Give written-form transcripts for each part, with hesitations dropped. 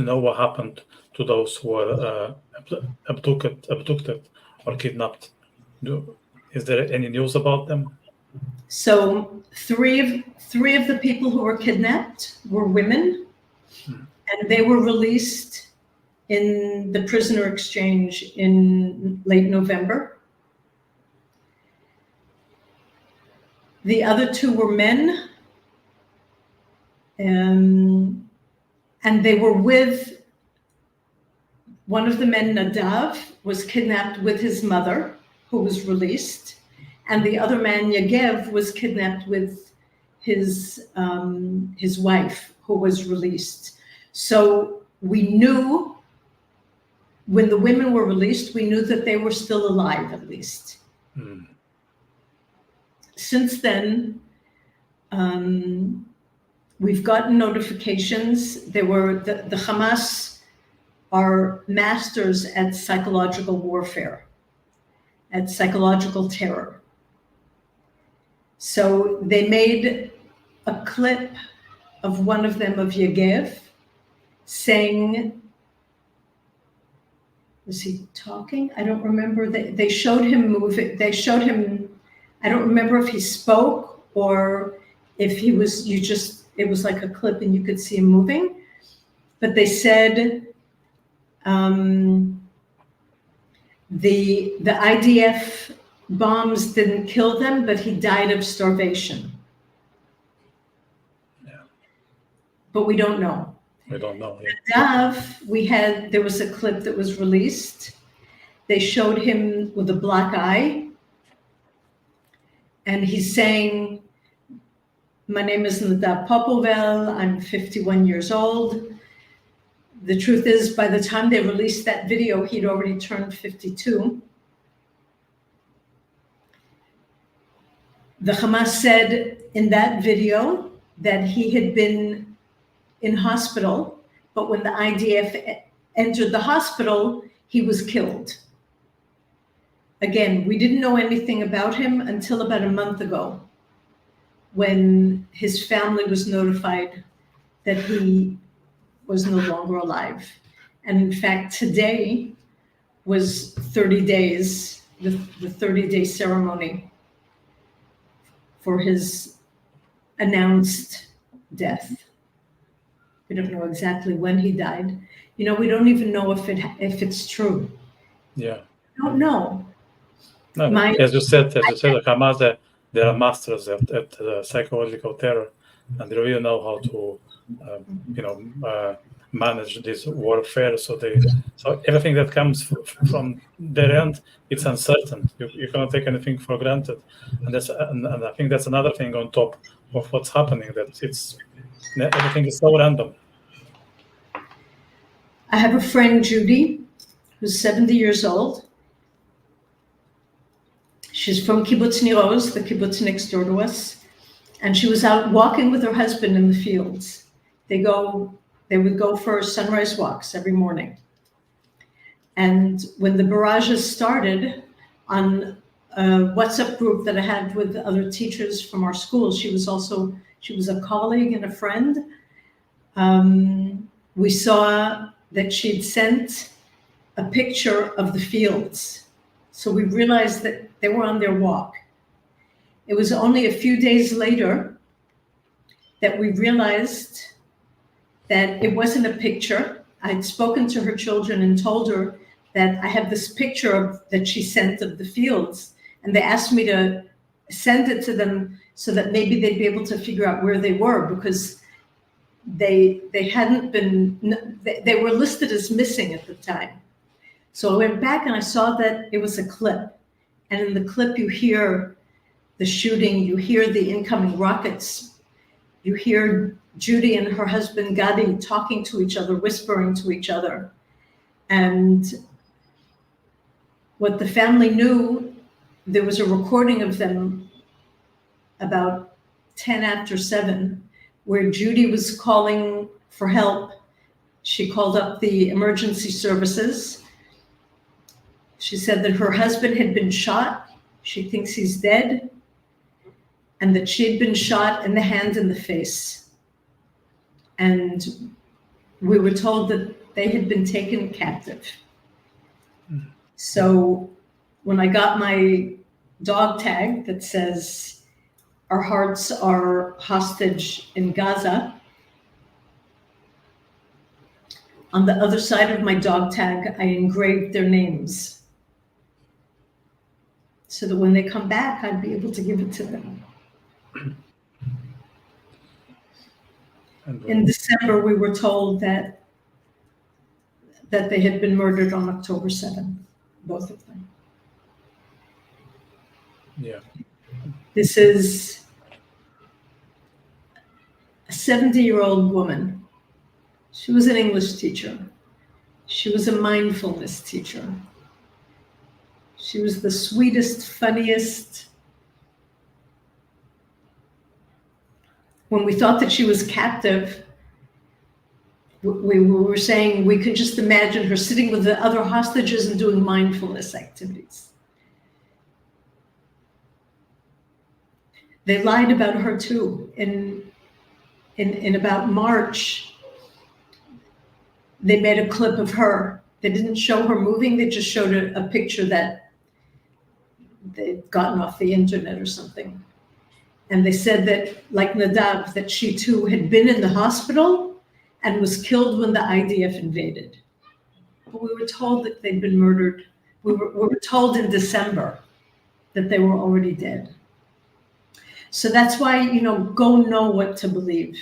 know what happened to those who were abducted or kidnapped? Is there any news about them? So three of the people who were kidnapped were women, and they were released in the prisoner exchange in late November. The other two were men, and they were with one of the men. Nadav was kidnapped with his mother, who was released, and the other man, Yagev, was kidnapped with his wife, who was released. So we knew when the women were released, we knew that they were still alive, at least. Since then, we've gotten notifications. There were the Hamas are masters at psychological warfare, at psychological terror. So they made a clip of one of them, of Yagev, saying, was he talking? I don't remember. They showed him moving. They showed him, I don't remember if he spoke or if he was, it was like a clip and you could see him moving. But they said the IDF bombs didn't kill them, but he died of starvation. Yeah. But we don't know. We don't know. Yeah. There was a clip that was released. They showed him with a black eye. And he's saying, my name is Nadav Popovel. I'm 51 years old. The truth is, by the time they released that video, he'd already turned 52. The Hamas said in that video that he had been in hospital, but when the IDF entered the hospital, he was killed. Again, we didn't know anything about him until about a month ago, when his family was notified that he was no longer alive. And in fact, today was 30 days, the 30-day ceremony for his announced death. We don't know exactly when he died. We don't even know if it's true. Yeah. I don't know. No, as you said, the Hamas, they are masters at psychological terror, and they really know how to, manage this warfare. So everything that comes from their end, it's uncertain. You cannot take anything for granted, and I think that's another thing on top of what's happening. That everything is so random. I have a friend, Judy, who's 70 years old. She's from Kibbutz Nir Oz, the kibbutz next door to us, and she was out walking with her husband in the fields. They would go for sunrise walks every morning. And when the barrages started, on a WhatsApp group that I had with other teachers from our school, she was a colleague and a friend. We saw that she'd sent a picture of the fields. So we realized that they were on their walk. It was only a few days later that we realized that it wasn't a picture. I'd spoken to her children and told her that I have this picture that she sent of the fields, and they asked me to send it to them so that maybe they'd be able to figure out where they were, because they were listed as missing at the time. So I went back and I saw that it was a clip. And in the clip, you hear the shooting, you hear the incoming rockets, you hear Judy and her husband Gadi talking to each other, whispering to each other. And what the family knew, there was a recording of them about 10 after 7, where Judy was calling for help. She called up the emergency services. She said that her husband had been shot. She thinks he's dead, and that she had been shot in the hand and the face. And we were told that they had been taken captive. So when I got my dog tag that says, "Our hearts are hostage in Gaza," on the other side of my dog tag, I engraved their names so that when they come back, I'd be able to give it to them. In December, we were told that they had been murdered on October 7th, both of them. Yeah. This is a 70-year-old woman. She was an English teacher. She was a mindfulness teacher. She was the sweetest, funniest. When we thought that she was captive, we were saying we could just imagine her sitting with the other hostages and doing mindfulness activities. They lied about her too. In about March, they made a clip of her. They didn't show her moving. They just showed a picture that they'd gotten off the internet or something. And they said that, like Nadav, that she too had been in the hospital and was killed when the IDF invaded. But we were told that they'd been murdered. We were told in December that they were already dead. So that's why, go know what to believe.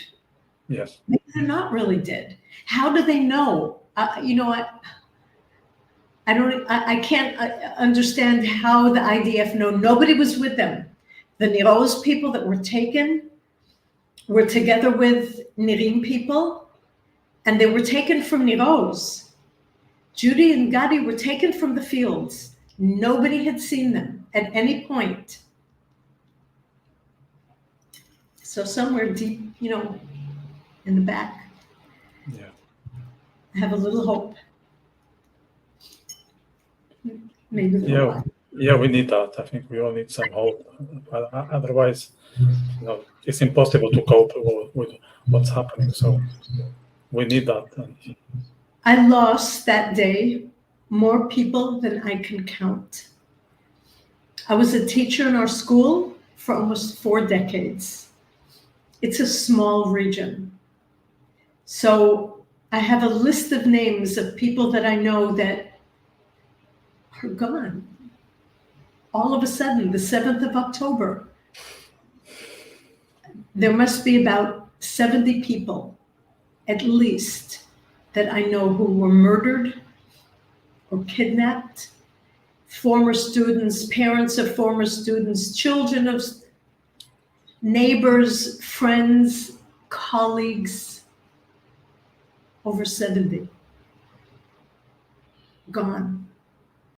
Yes. Maybe they're not really dead. How do they know? I can't understand how the IDF know. Nobody was with them. The Niroz people that were taken were together with Nirim people, and they were taken from Niroz. Judy and Gadi were taken from the fields. Nobody had seen them at any point. So somewhere deep, in the back, Yeah. I have a little hope. Maybe a little while. Yeah, we need that. I think we all need some hope. Otherwise, it's impossible to cope with what's happening. So we need that. I lost that day more people than I can count. I was a teacher in our school for almost 4 decades. It's a small region. So I have a list of names of people that I know that are gone. All of a sudden, the 7th of October, there must be about 70 people, at least, that I know who were murdered or kidnapped. Former students, parents of former students, children of neighbors, friends, colleagues, over 70. Gone.